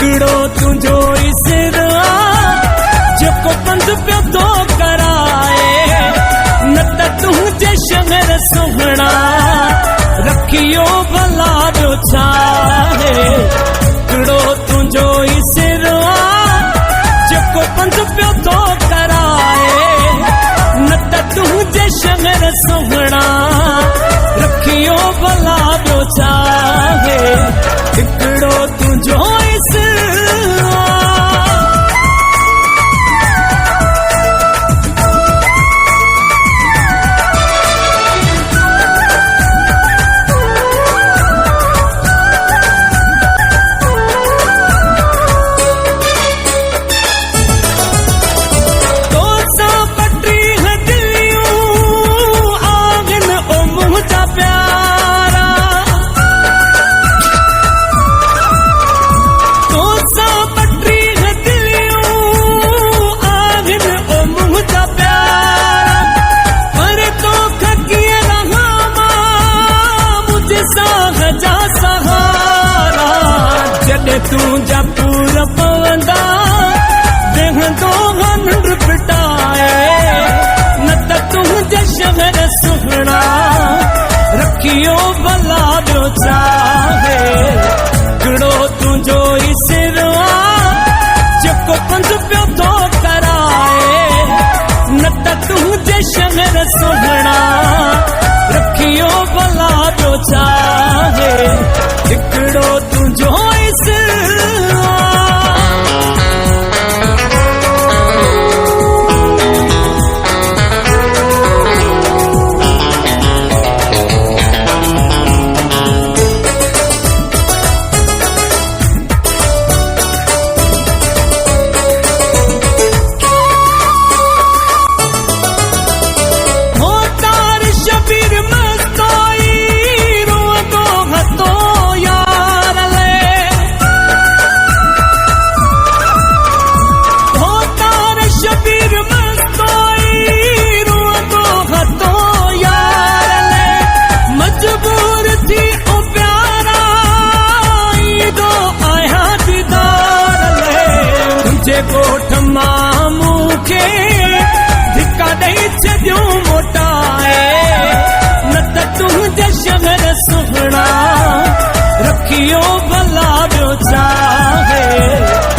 हिकिड़ो तुंहिंजो ई सिर जेको पंध पियो थो कराए, न त तुंहिंजे शहर सुहिणा रखियो भला ॿियो छा आहे। हिकिड़ो तुंहिंजो ई सिर जेको पंध पियो थो कराए, न त तुंहिंजे शहर सुहिणा रखियो भला ॿियो छा आहे। हिकिड़ो तुंहिंजो ई सिर तुंहिंजा पूर पवंदा वेहंदो हंड पिटाए, न त तुंहिंजे शहर सुहिणा रखियो भला ॿियो छा आहे। हिकिड़ो तुंहिंजो ई सिर जेको पंध पियो थो कराए, न त तुंहिंजे शहर सुहिणा रखियो भला ॿियो छा आहे। हिकिड़ो तुंहिंजो ई सिर गोठ मां मूंखे धिका ॾेई छॾियो मोटाए, न त तुंहिंजे शहर सुहिणा रखियो भला ॿियो छा आहे।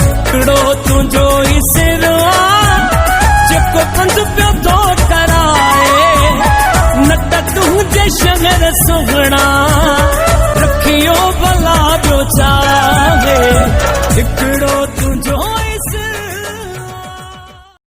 हिकिड़ो तुंहिंजो ई सिर जेको पंध पियो थो कराए, न त तुंहिंजे शहर सुहिणा रखियो भला ॿियो छा आहे।